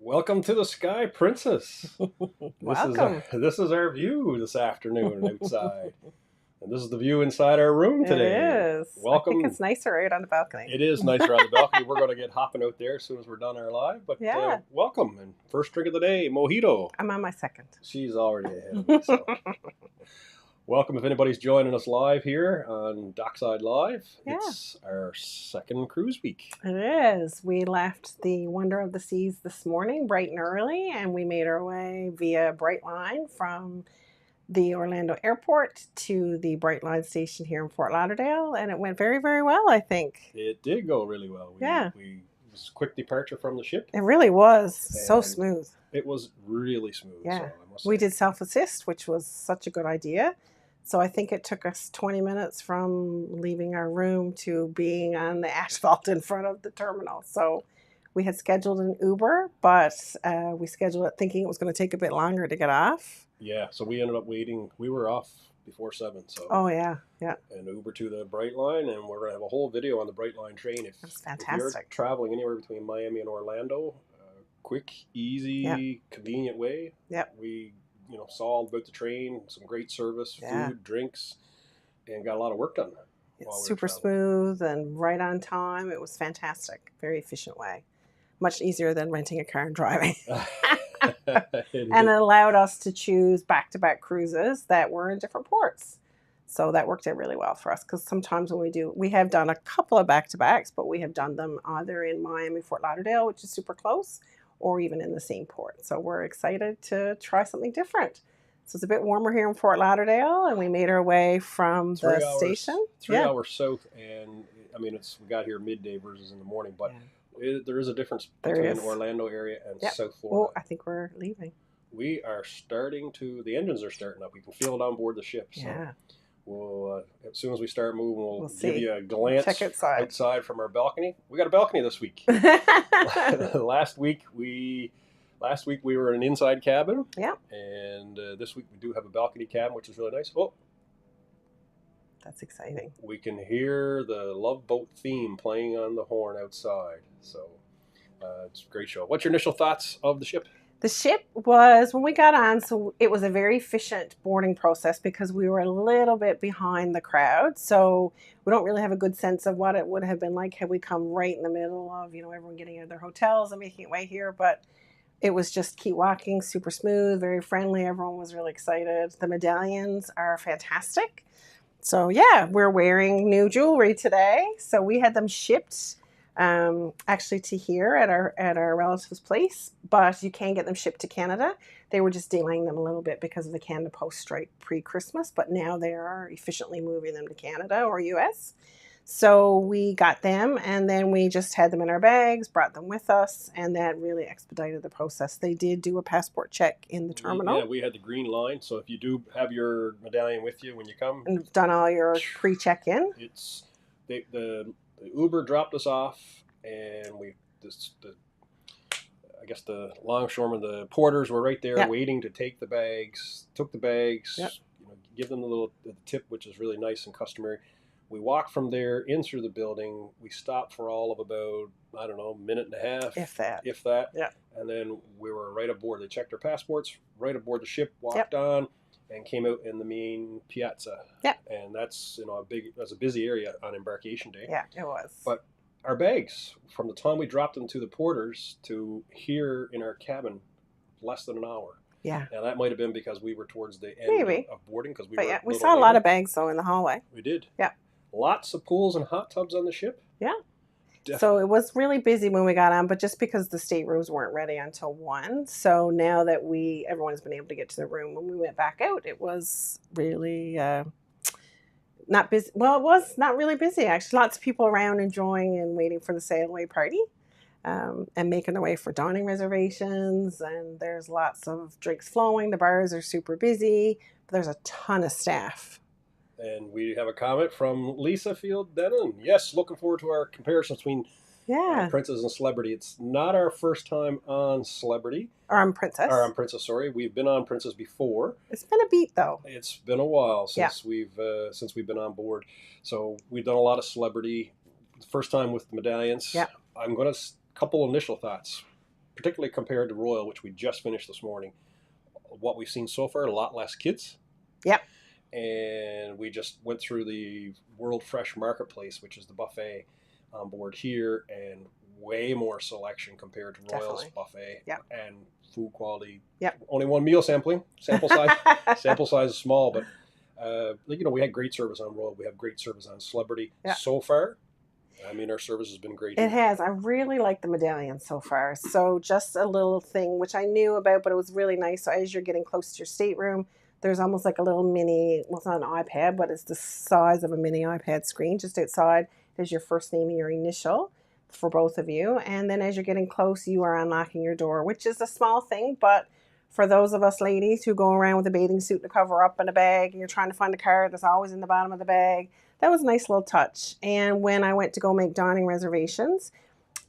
Welcome to the Sky Princess. Welcome. This is our view this afternoon outside. And this is the view inside our room today. It is. Welcome. I think it's nicer out on the balcony. It is nicer on the balcony. We're going to get hopping out there as soon as we're done our live. But Yeah. welcome. And first drink of the day, mojito. I'm on my second. She's already ahead of me. So. Welcome if anybody's joining us live here on Dockside Live. Yeah. It's our second cruise week. It is. We left the Wonder of the Seas this morning bright and early, and we made our way via Brightline from the Orlando airport to the Brightline station here in Fort Lauderdale, and it went very, very well, I think. It did go really well. It was a quick departure from the ship. It really was. So And smooth. It was really smooth. Yeah. So I must We say. did self-assist, which was such a good idea. So I think it took us 20 minutes from leaving our room to being on the asphalt in front of the terminal. So we had scheduled an Uber, but we scheduled it thinking it was going to take a bit longer to get off. Yeah, so we ended up waiting. We were off before 7, so Oh, yeah, yeah. an Uber to the Brightline, and we're going to have a whole video on the Brightline train. If you're fantastic. traveling anywhere between Miami and Orlando, quick, easy, convenient way. Yep. We saw all about the train, some great service, Yeah. food, drinks, and got a lot of work done. It's super smooth and right on time. It was fantastic. Very efficient way. Much easier than renting a car and driving. And it allowed us to choose back-to-back cruises that were in different ports. So that worked out really well for us because sometimes when we have done a couple of back-to-backs, but we have done them either in Miami, Fort Lauderdale, which is super close, or even in the same port. So we're excited to try something different. So it's a bit warmer here in Fort Lauderdale, and we made our way from the station. 3 hours south, and I mean, we got here midday versus in the morning, but there is a difference between Orlando area and South Florida. Oh, I think we're leaving. We are the engines are starting up. We can feel it on board the ship. So we'll, as soon as we start moving, we'll give you a glance outside from our balcony. We got a balcony this week. Last week we were in an inside cabin. Yeah. And this week we do have a balcony cabin, which is really nice. Oh, that's exciting. We can hear the Love Boat theme playing on the horn outside. So it's a great show. What's your initial thoughts of the ship? The ship was, when we got on, so it was a very efficient boarding process because we were a little bit behind the crowd. So we don't really have a good sense of what it would have been like had we come right in the middle of, everyone getting out of their hotels and making it way here. But it was just keep walking, super smooth, very friendly. Everyone was really excited. The medallions are fantastic. So yeah, we're wearing new jewelry today. So we had them shipped actually to here at our relative's place, but you can get them shipped to Canada. They were just delaying them a little bit because of the Canada Post strike pre-Christmas, but now they are efficiently moving them to Canada or US. So we got them, and then we just had them in our bags, brought them with us, and that really expedited the process. They did do a passport check in the terminal. Yeah, we had the green line, so if you do have your medallion with you when you come, and done all your pre-check-in, it's the Uber dropped us off, and I guess the longshoremen, the porters were right there waiting to take the bags. Took the bags, give them the tip, which is really nice and customary. We walked from there in through the building. We stopped for all of about, I don't know, a minute and a half. If that. Yeah. And then we were right aboard. They checked our passports, right aboard the ship, walked on, and came out in the main piazza. Yeah. And that's, that's a busy area on embarkation day. Yeah, it was. But our bags, from the time we dropped them to the porters to here in our cabin, less than an hour. Yeah. Now that might have been because we were towards the end of boarding. We saw a lot of bags though in the hallway. We did. Yeah. Lots of pools and hot tubs on the ship. Yeah. Definitely. So it was really busy when we got on, but just because the staterooms weren't ready until 1. So now that everyone's been able to get to the room, when we went back out, it was really not busy. Well, it was not really busy, actually. Lots of people around enjoying and waiting for the sail away party and making their way for dining reservations. And there's lots of drinks flowing. The bars are super busy, but there's a ton of staff. And we have a comment from Lisa Field Denon. Yes, looking forward to our comparison between Princess and Celebrity. It's not our first time on Celebrity. Or on Princess. Sorry. We've been on Princess before. It's been a beat, though. It's been a while since we've been on board. So we've done a lot of Celebrity. The first time with the medallions. Yeah. I'm going to couple initial thoughts. particularly compared to Royal, which we just finished this morning. What we've seen so far, a lot less kids. Yep. And we just went through the World Fresh Marketplace, which is the buffet on board here, and way more selection compared to Royal's buffet. Yep. And food quality. Yep. Only one meal sampling. Sample size is small, but we had great service on Royal. We have great service on Celebrity. Yep. So far. I mean, our service has been great. It has. I really like the medallion so far. So just a little thing, which I knew about, but it was really nice. So as you're getting close to your stateroom, there's almost like a little mini, well, it's not an iPad, but it's the size of a mini iPad screen just outside. There's your first name and your initial for both of you. And then as you're getting close, you are unlocking your door, which is a small thing, but for those of us ladies who go around with a bathing suit to cover up and a bag, and you're trying to find a card that's always in the bottom of the bag, that was a nice little touch. And when I went to go make dining reservations,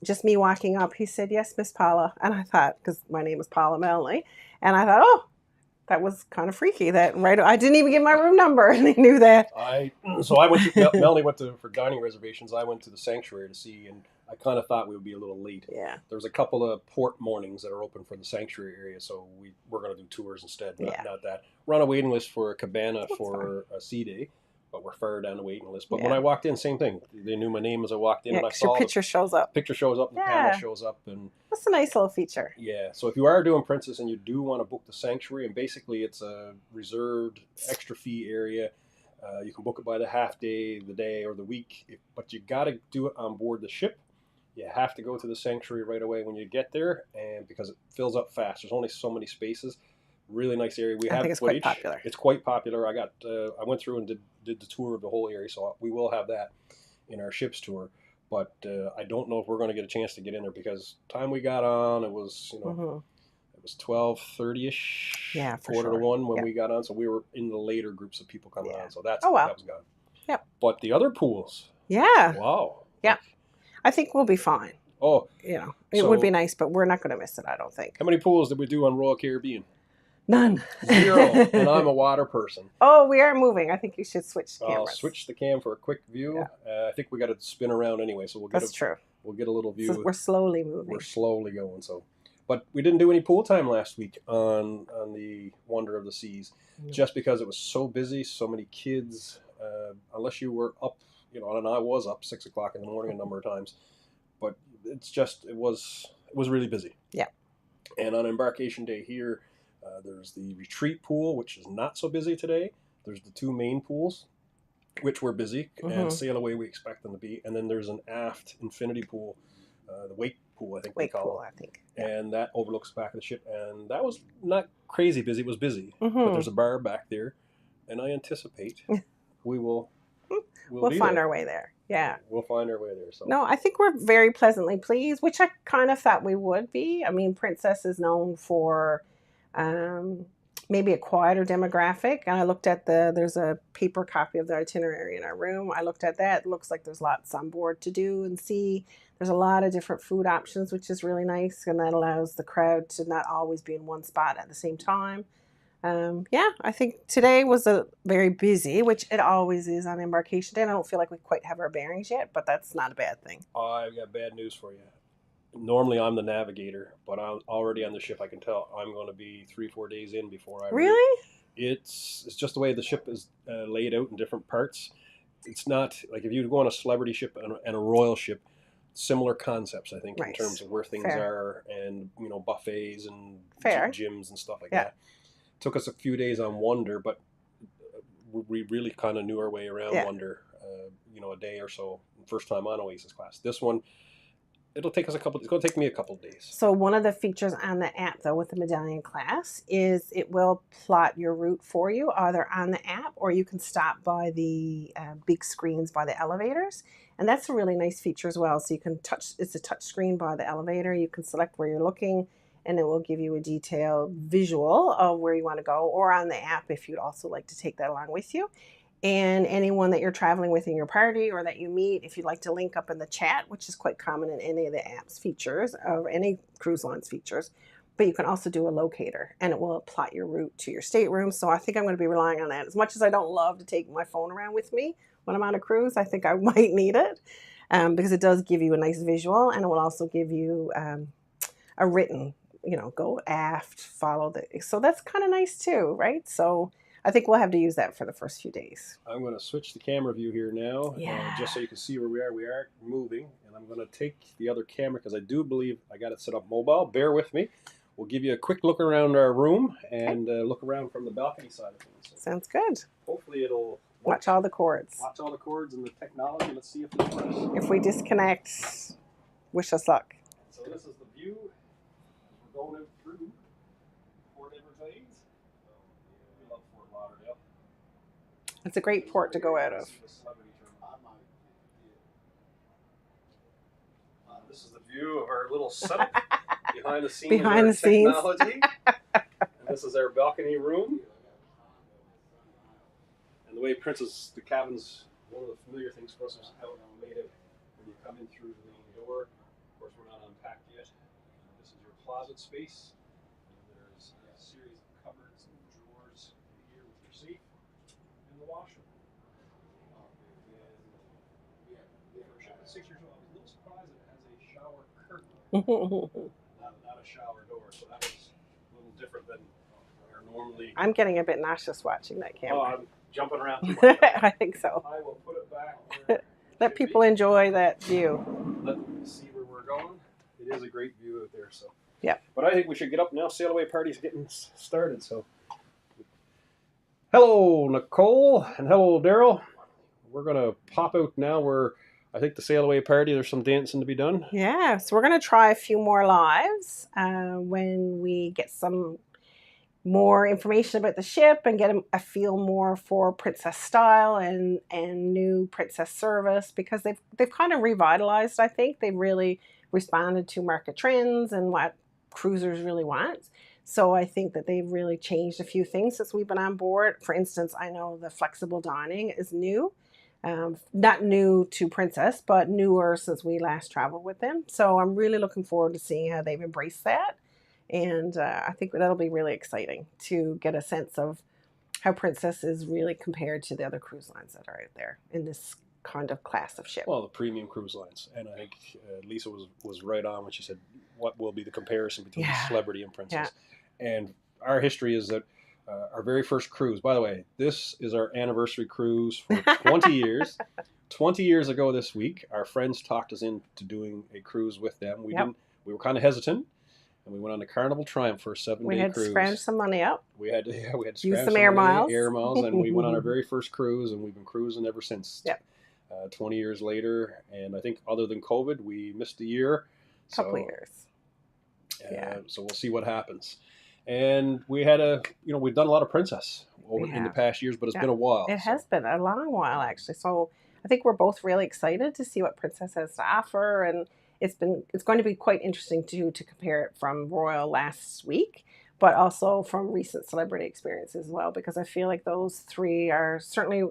just me walking up, he said, "Yes, Miss Paula." And I thought, because my name is Paula Melanie, and I thought, oh, that was kind of freaky. That right, I didn't even give my room number, and they knew that. Melanie went for dining reservations. I went to the sanctuary to see, and I kind of thought we would be a little late. Yeah. There was a couple of port mornings that are open for the sanctuary area, so we're going to do tours instead. Not that. We're on a waiting list for a cabana for a sea day, but we're far down the waiting list. But when I walked in, same thing. They knew my name as I walked in, and I saw your picture shows up. Picture shows up, and the panel shows up, and that's a nice little feature. Yeah. So if you are doing Princess and you do want to book the sanctuary, and basically it's a reserved extra fee area. You can book it by the half day, the day, or the week, but you got to do it on board the ship. You have to go to the sanctuary right away when you get there, and because it fills up fast. There's only so many spaces. Really nice area. I think it's footage. Quite popular. It's quite popular. I went through and did the tour of the whole area, so we will have that in our ship's tour. But I don't know if we're going to get a chance to get in there because time we got on, it was it was 12:30ish. Yeah, for quarter sure. to 1 when we got on, so we were in the later groups of people coming on. So that was gone. Yep. But the other pools. Yeah. Wow. Yeah. I think we'll be fine. Oh. It would be nice, but we're not going to miss it, I don't think. How many pools did we do on Royal Caribbean? None. 0. And I'm a water person. Oh, we are moving. I think you should switch cameras. I'll switch the cam for a quick view. Yeah. I think we got to spin around anyway, so That's true. We'll get a little view. So we're slowly moving. We're slowly going. But we didn't do any pool time last week on the Wonder of the Seas, just because it was so busy, so many kids. Unless you were up, and I was up 6 o'clock in the morning a number of times, but it was really busy. Yeah. And on embarkation day here, there's the retreat pool, which is not so busy today. There's the 2 main pools, which were busy, and sail away we expect them to be. And then there's an aft infinity pool, the wake pool, I think they call it. Yeah. And that overlooks the back of the ship. And that was not crazy busy. It was busy. But there's a bar back there. And I anticipate we'll find our way there. Yeah. We'll find our way there. So. No, I think we're very pleasantly pleased, which I kind of thought we would be. I mean, Princess is known for maybe a quieter demographic. And I looked at there's a paper copy of the itinerary in our room. I looked at that. It looks like there's lots on board to do and see. There's a lot of different food options, which is really nice. And that allows the crowd to not always be in one spot at the same time. I think today was a very busy, which it always is on embarkation day. And I don't feel like we quite have our bearings yet, but that's not a bad thing. I've got bad news for you. Normally I'm the navigator, but I'm already on the ship. I can tell I'm going to be 3-4 days in before I really. It's just the way the ship is laid out in different parts. It's not like if you go on a Celebrity ship and a Royal ship, similar concepts, I think, in terms of where things are and buffets and gyms and stuff like that. Took us a few days on Wonder, but we really kind of knew our way around Wonder, a day or so. First time on Oasis Class. This one, it's going to take me a couple of days. So one of the features on the app, though, with the Medallion class is it will plot your route for you, either on the app or you can stop by the big screens by the elevators. And that's a really nice feature as well. So you can it's a touch screen by the elevator. You can select where you're looking, and it will give you a detailed visual of where you want to go, or on the app if you'd also like to take that along with you. And anyone that you're traveling with in your party or that you meet, if you'd like to link up in the chat, which is quite common in any of the app's features or any cruise line's features, but you can also do a locator and it will plot your route to your stateroom. So I think I'm going to be relying on that. As much as I don't love to take my phone around with me when I'm on a cruise, I think I might need it because it does give you a nice visual, and it will also give you a written, go aft, follow the. So that's kind of nice too, right? So I think we'll have to use that for the first few days. I'm going to switch the camera view here now, just so you can see where we are. We are moving, and I'm going to take the other camera because I do believe I got it set up mobile. Bear with me. We'll give you a quick look around our room and look around from the balcony side of things. So sounds good. Hopefully it'll work. Watch all the cords. Watch all the cords and the technology. Let's see if it works. If we disconnect, wish us luck. So this is the view. We're going out through Port Everglades. We love Fort Lauderdale. It's a great port to go out of. This is the view of our little setup. Behind the scenes, behind the technology. And this is our balcony room. And the way the cabin's one of the familiar things for us is how it made it when you come in through the main door. Of course, we're not unpacked yet. This is your closet space. And there's a series of cupboards and drawers here with your safe and the washroom. And for a ship that's 6 years old, I was a little surprised that it has a shower curtain. Not a shower door, so that was a little different than normally. I'm getting a bit nauseous watching that camera. Oh, I'm jumping around too much. I think so. I will put it back. Let people enjoy that view. Let them see where we're going. It is a great view out there. So. Yeah. But I think we should get up now. Sail away party's getting started. So. Hello, Nicole, and hello, Daryl. We're gonna pop out now. I think the sail away party, there's some dancing to be done. Yeah, so we're going to try a few more lives when we get some more information about the ship and get a feel more for Princess style and new Princess service, because they've kind of revitalized, I think. They've really responded to market trends and what cruisers really want. So I think that they've really changed a few things since we've been on board. For instance, I know the flexible dining is new. Not new to Princess, but newer since we last traveled with them. So I'm really looking forward to seeing how they've embraced that. And I think that'll be really exciting to get a sense of how Princess is really compared to the other cruise lines that are out there in this kind of class of ship. Well, the premium cruise lines. And I think Lisa was right on when she said, what will be the comparison between Celebrity and Princess? Yeah. And our history is that our very first cruise, by the way, this is our anniversary cruise for 20 years. 20 years ago this week, our friends talked us into doing a cruise with them. We were kind of hesitant, and we went on the Carnival Triumph for a 7-day cruise. We had to scrounge some money up. We had to use some air miles. And we went on our very first cruise, and we've been cruising ever since. Yep. 20 years later, and I think other than COVID, we missed a year. Couple years. So we'll see what happens. And we had we've done a lot of Princess in the past years, but it's been a while. It has been a long while, actually. So I think we're both really excited to see what Princess has to offer, and it's going to be quite interesting to compare it from Royal last week, but also from recent Celebrity experience as well, because I feel like those three are certainly,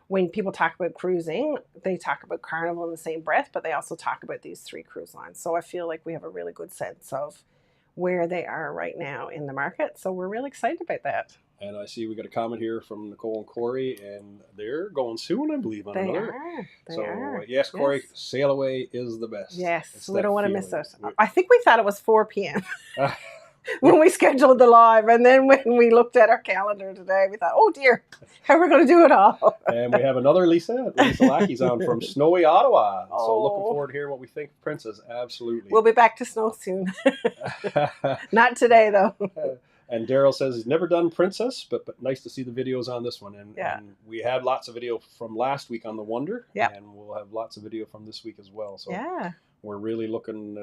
when people talk about cruising, they talk about Carnival in the same breath, but they also talk about these three cruise lines. So I feel like we have a really good sense of where they are right now in the market. So we're really excited about that. And I see we got a comment here from Nicole and Corey, and they're going soon, I believe, on another. They are. Yes, Corey, Sail Away is the best. Yes, we don't want to miss it. I think we thought it was 4 p.m. when we scheduled the live, and then when we looked at our calendar today, we thought, oh dear, how are we going to do it all? And we have another Lisa Lackey's on from snowy Ottawa. So looking forward to hearing what we think of Princess. Absolutely. We'll be back to snow soon. Not today, though. And Daryl says he's never done Princess, but nice to see the videos on this one. And we had lots of video from last week on the Wonder, and we'll have lots of video from this week as well. So we're really looking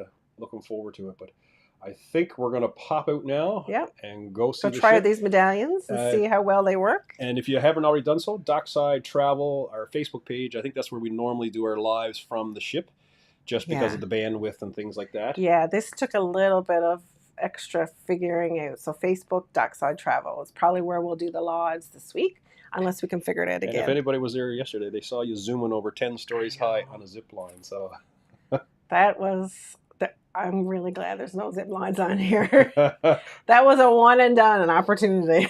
forward to it. But I think we're going to pop out now and go see the ship. Try these medallions and see how well they work. And if you haven't already done so, Dockside Travel, our Facebook page, I think that's where we normally do our lives from the ship, just because of the bandwidth and things like that. Yeah, this took a little bit of extra figuring out. So Facebook, Dockside Travel is probably where we'll do the lives this week, unless we can figure it out again. And if anybody was there yesterday, they saw you zooming over 10 stories high on a zip line. So that was... I'm really glad there's no zip lines on here. That was a one and done, an opportunity.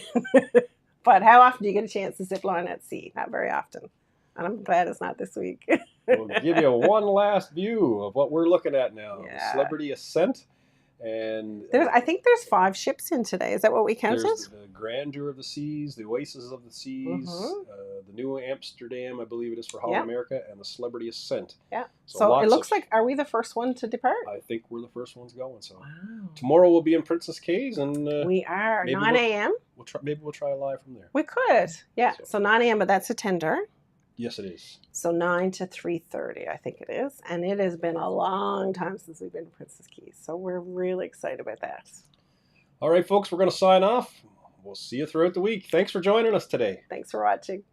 But how often do you get a chance to zip line at sea? Not very often. And I'm glad it's not this week. We'll give you one last view of what we're looking at now. The Celebrity Ascent. And I think there's 5 ships in today. Is that what we counted? There's the Grandeur of the Seas, the Oasis of the Seas, the New Amsterdam, I believe it is for Holland America, and the Celebrity Ascent. Yeah. So it looks like, are we the first one to depart? I think we're the first ones going. So tomorrow we'll be in Princess Cays, and we are 9 a.m. Maybe we'll try live from there. We could, yeah. So 9 a.m. But that's a tender. Yes, it is. So 9 to 3:30, I think it is, and it has been a long time since we've been to Princess Cays, so we're really excited about that. All right, folks, we're going to sign off. We'll see you throughout the week. Thanks for joining us today. Thanks for watching.